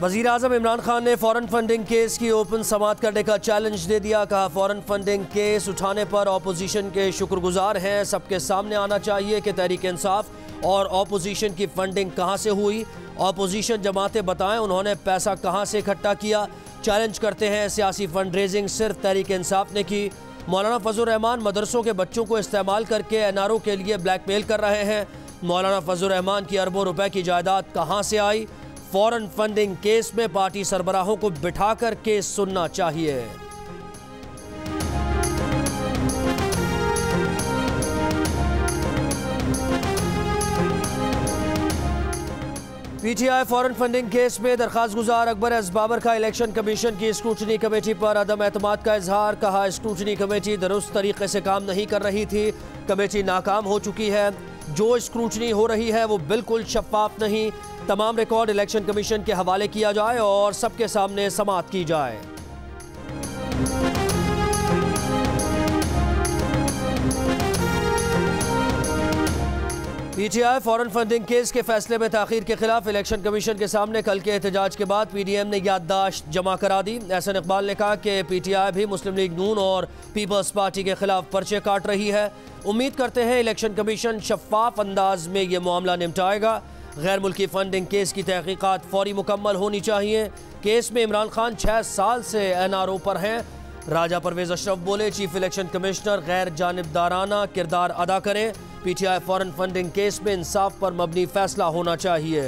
वज़ीर आज़म इमरान खान ने foreign funding case की ओपन समाअत करने का चैलेंज दे दिया। कहा, फॉरेन फंडिंग केस उठाने पर अपोजिशन के शुक्रगुजार हैं। सबके सामने आना चाहिए कि तहरीक इंसाफ और अपोजिशन की फंडिंग कहां से हुई। अपोजिशन जमातें बताएं उन्होंने पैसा कहां से इकट्ठा किया। चैलेंज करते हैं सियासी फंड रेजिंग सिर्फ तहरीक इंसाफ ने की। मौलाना फजल रहमान मदरसों के बच्चों को इस्तेमाल करके एनआरओ के लिए ब्लैकमेल कर रहे हैं। मौलाना फजल रहमान की अरबों रुपए की जायदाद कहां से आई। फॉरेन फंडिंग केस में पार्टी सरबराहों को बिठाकर केस सुनना चाहिए। पीटीआई फॉरेन फंडिंग केस में दरखास्त गुजार अकबर एस बाबर का इलेक्शन कमीशन की स्क्रूटनी कमेटी पर अदम एतमाद का इजहार। कहा, स्क्रूटनी कमेटी दुरुस्त तरीके से काम नहीं कर रही थी। कमेटी नाकाम हो चुकी है। जो स्क्रूटनी हो रही है वो बिल्कुल शफाफ नहीं। तमाम रिकॉर्ड इलेक्शन कमीशन के हवाले किया जाए और सबके सामने समाअत की जाए। पीटीआई फॉरेन फंडिंग केस के फैसले में ताखीर के खिलाफ इलेक्शन कमीशन के सामने कल के एहतजाज के बाद पीडीएम ने याददाश्त जमा करा दी। एहसन इकबाल ने कहा कि पीटीआई भी मुस्लिम लीग नून और पीपल्स पार्टी के खिलाफ पर्चे काट रही है। उम्मीद करते हैं इलेक्शन कमीशन शफाफ अंदाज में यह मामला निपटाएगा। गैर मुल्की फंडिंग केस की तहकीकात फौरी मुकम्मल होनी चाहिए। केस में इमरान खान 6 साल से एनआरओ पर हैं। राजा परवेज अशरफ बोले, चीफ इलेक्शन कमिश्नर गैर जानिबदाराना किरदार अदा करें। पीटीआई फॉरेन फंडिंग केस में इंसाफ पर मबनी फैसला होना चाहिए।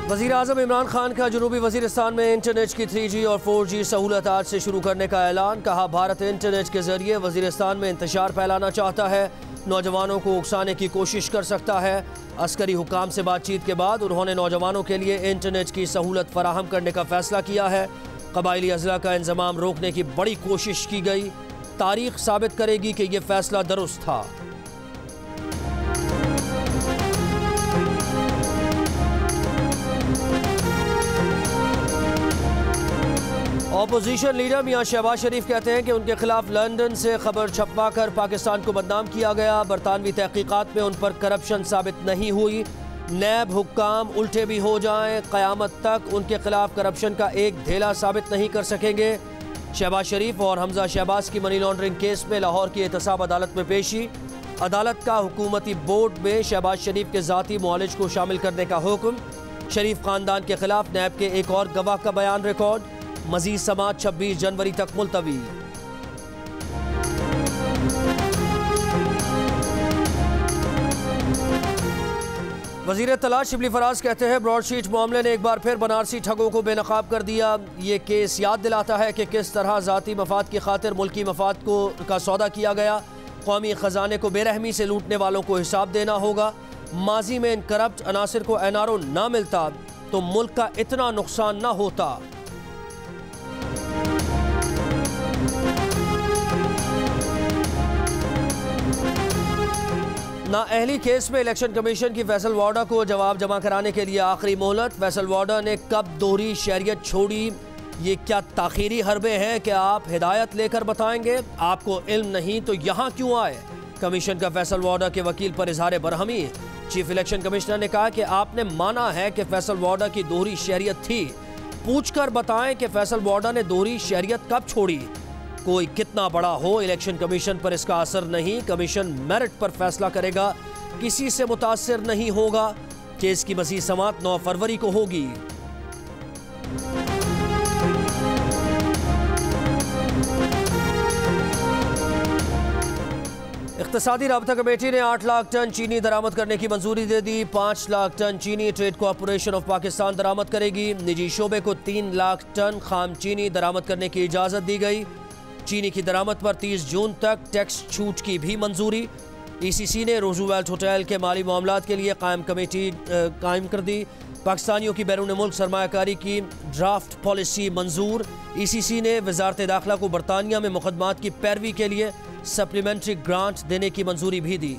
वज़ीर आज़म इमरान खान का जनूबी वज़ीरिस्तान में इंटरनेट की 3G और 4G सहूलत आज से शुरू करने का ऐलान। कहा, भारत इंटरनेट के जरिए वज़ीरिस्तान में इंतशार फैलाना चाहता है। नौजवानों को उकसाने की कोशिश कर सकता है। अस्करी हुकाम से बातचीत के बाद उन्होंने नौजवानों के लिए इंटरनेट की सहूलत फराहम करने का फैसला किया है। कबायली अज़ला का इंज़माम रोकने की बड़ी कोशिश की गई। तारीख साबित करेगी कि यह फैसला दुरुस्त था। अपोजिशन लीडर मियां शहबाज शरीफ कहते हैं कि उनके खिलाफ लंदन से खबर छपवा कर पाकिस्तान को बदनाम किया गया। बरतानवी तहकीकात में उन पर करप्शन साबित नहीं हुई। नैब हुक्काम उल्टे भी हो जाएं, क़यामत तक उनके खिलाफ करप्शन का एक धेला साबित नहीं कर सकेंगे। शहबाज शरीफ और हमजा शहबाज की मनी लॉन्ड्रिंग केस में लाहौर की एहतसाब अदालत में पेशी। अदालत का हुकूमती बोर्ड में शहबाज शरीफ के ज़ाती मुआलिज को शामिल करने का हुक्म। शरीफ खानदान के खिलाफ नैब के एक और गवाह का बयान रिकॉर्ड। मजीद समाअत 26 जनवरी तक मुलतवी। वज़ीर तलाश शिबली फराज कहते हैं, ब्रॉडशीट मामले ने एक बार फिर बनारसी ठगों को बेनकाब कर दिया। ये केस याद दिलाता है कि किस तरह ज़ाती मफाद की खातिर मुल्की मफाद का सौदा किया गया। कौमी ख़जाने को बेरहमी से लूटने वालों को हिसाब देना होगा। माजी में इन करप्ट अनासिर को एनआरओ ना मिलता तो मुल्क का इतना नुकसान ना होता। नाअहली केस में इलेक्शन कमीशन की फैसल वार्डा को जवाब जमा कराने के लिए आखिरी मोहलत। फैसल वार्डा ने कब दोहरी शहरियत छोड़ी, ये क्या ताखीरी हरबे हैं कि आप हिदायत लेकर बताएंगे? आपको इल्म नहीं तो यहाँ क्यों आए? कमीशन का फैसल वार्डा के वकील पर इजहार बरहमी। चीफ इलेक्शन कमिश्नर ने कहा कि आपने माना है कि फैसल वार्डा की दोहरी शहरियत थी। पूछकर बताएं कि फैसल वार्डा ने दोहरी शहरियत कब छोड़ी। कोई कितना बड़ा हो, इलेक्शन कमीशन पर इसका असर नहीं। कमीशन मेरिट पर फैसला करेगा, किसी से मुतासिर नहीं होगा। केस की मज़ीद समाअत 9 फरवरी को होगी। इक़्तिसादी राबता कमेटी ने 8 लाख टन चीनी दरामद करने की मंजूरी दे दी। 5 लाख टन चीनी ट्रेड कॉरपोरेशन ऑफ पाकिस्तान दरामद करेगी। निजी शोबे को 3 लाख टन खाम चीनी दरामद करने की इजाज़त दी गई। चीनी की दरामद पर 30 जून तक टैक्स छूट की भी मंजूरी। ईसीसी ने रोजवेल्ट होटल के माली मामलात के लिए कायम कमेटी कायम कर दी। पाकिस्तानियों की बैरून मुल्क सरमायाकारी की ड्राफ्ट पॉलिसी मंजूर। ईसीसी ने वजारत दाखिला को बरतानिया में मुकदमात की पैरवी के लिए सप्लीमेंट्री ग्रांट देने की मंजूरी भी दी।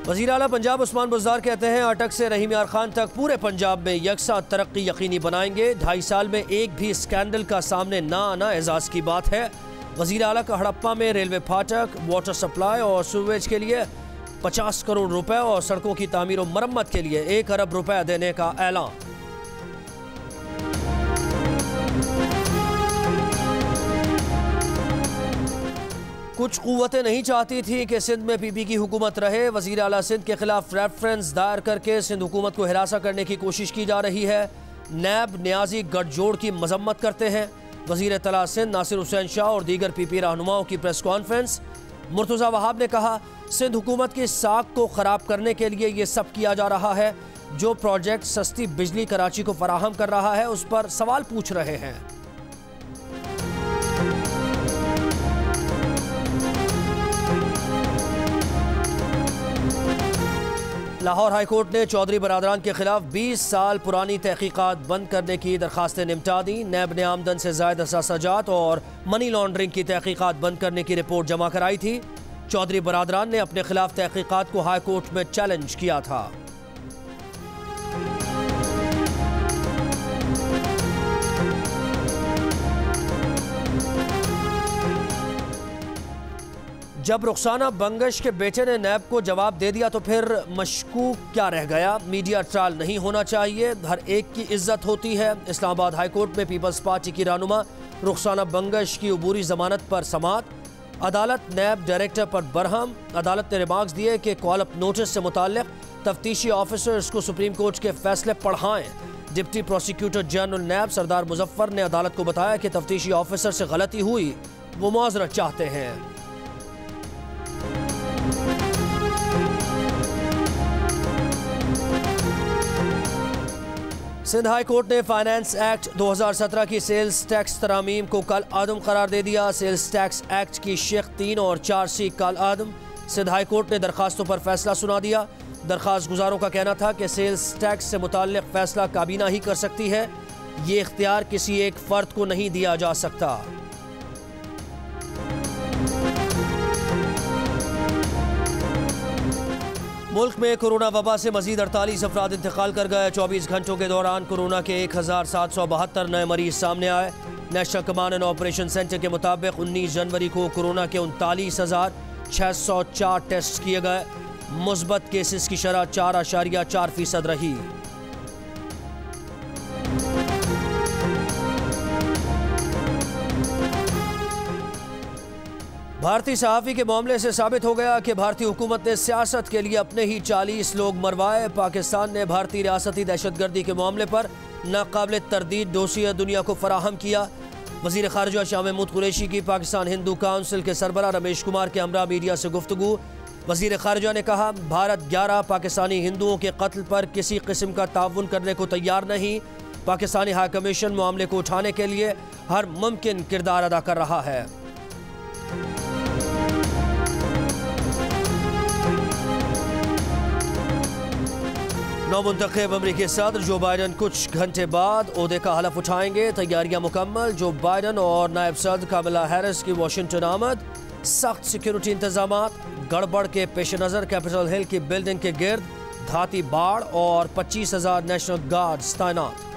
वज़ीर आला पंजाब उस्मान बुज़दार कहते हैं अटक से रहीम यार खान तक पूरे पंजाब में यकसा तरक्की यकीनी बनाएंगे। 2.5 साल में एक भी स्कैंडल का सामने ना आना एजाज़ की बात है। वज़ीर आला का हड़प्पा में रेलवे फाटक, वाटर सप्लाई और सीवेज के लिए 50 करोड़ रुपए और सड़कों की तामीर और मरम्मत के लिए 1 अरब रुपए देने का ऐलान। कुछ कुव्वतें नहीं चाहती थी कि सिंध में पीपी की हुकूमत रहे। वज़ीर आला सिंध के खिलाफ रेफरेंस दायर करके सिंध हुकूमत को हिरासा करने की कोशिश की जा रही है। नैब न्याजी गठजोड़ की मजम्मत करते हैं। वज़ीर तला सिंध नासिर हुसैन शाह और दीगर पीपी रहनुमाओं की प्रेस कॉन्फ्रेंस। मुर्तज़ा वहाब ने कहा सिंध हुकूमत की साख को ख़राब करने के लिए ये सब किया जा रहा है। जो प्रोजेक्ट सस्ती बिजली कराची को फराहम कर रहा है उस पर सवाल पूछ रहे हैं। लाहौर हाई कोर्ट ने चौधरी बरादरान के खिलाफ 20 साल पुरानी तहकीकात बंद करने की दरखास्तें निपटा दी। नैब ने आमदन से ज़ायद असासाजात और मनी लॉन्ड्रिंग की तहकीकात बंद करने की रिपोर्ट जमा कराई थी। चौधरी बरादरान ने अपने खिलाफ तहकीकात को हाई कोर्ट में चैलेंज किया था। जब रुखसाना बंगश के बेटे ने नैब को जवाब दे दिया तो फिर मशकूक क्या रह गया। मीडिया ट्रायल नहीं होना चाहिए, हर एक की इज्जत होती है। इस्लामाबाद हाई कोर्ट में पीपल्स पार्टी की रहनुमा रुखसाना बंगश की अबूरी जमानत पर समात। अदालत नैब डायरेक्टर पर बरहम। अदालत ने रिमार्क्स दिए कि कॉल अप नोटिस से मुताल्लिक तफ्तीशी ऑफिसर्स को सुप्रीम कोर्ट के फैसले पढ़ाएं। डिप्टी प्रोसिक्यूटर जनरल नैब सरदार मुजफ्फर ने अदालत को बताया कि तफ्तीशी ऑफिसर से गलती हुई, वो मुआवजत चाहते हैं। सिंध हाई कोर्ट ने फाइनेंस एक्ट 2017 की सेल्स टैक्स तरामीम को कल आदम करार दे दिया। सेल्स टैक्स एक्ट की शेख 3 और 4C कल आदम। सिंध हाई कोर्ट ने दरखास्तों पर फैसला सुना दिया। दरखास्त गुजारों का कहना था कि सेल्स टैक्स से मुताल्लिक फैसला काबीना ही कर सकती है, ये इख्तियार किसी एक फर्द को नहीं दिया जा सकता। मुल्क में कोरोना वबा से मजीद 48 अफराद इंतकाल कर गए। 24 घंटों के दौरान कोरोना के 1772 नए मरीज सामने आए। National command and operation centre के मुताबिक 19 जनवरी को कोरोना के 39,604 टेस्ट किए गए। मुस्बत केसेस की शरह 4.4% रही। भारतीय सहाफ़ी के मामले से साबित हो गया कि भारतीय हुकूमत ने सियासत के लिए अपने ही 40 लोग मरवाए। पाकिस्तान ने भारतीय रियासती दहशतगर्दी के मामले पर नाकाबिल तरदीद डोसियर दुनिया को फराहम किया। वज़ीर ख़ारिजा शाह महमूद कुरैशी की पाकिस्तान हिंदू काउंसिल के सरबराह रमेश कुमार के हमरा मीडिया से गुफ्तगू। वज़ीर ख़ारिजा ने कहा भारत 11 पाकिस्तानी हिंदुओं के कत्ल पर किसी किस्म का ताउन करने को तैयार नहीं। पाकिस्तानी हाई कमीशन मामले को उठाने के लिए हर मुमकिन किरदार अदा कर रहा है। नौमुंतखब अमरीकी सदर जो बाइडन कुछ घंटे बाद ओहदे का हलफ उठाएंगे। तैयारियां मुकम्मल। जो बाइडन और नायब सदर कामिला हैरिस की वाशिंगटन आमद। सख्त सिक्योरिटी इंतजामात। गड़बड़ के पेश नज़र कैपिटल हिल की बिल्डिंग के गिर्द धाती बाड़ और 25,000 नेशनल गार्ड्स तैनात।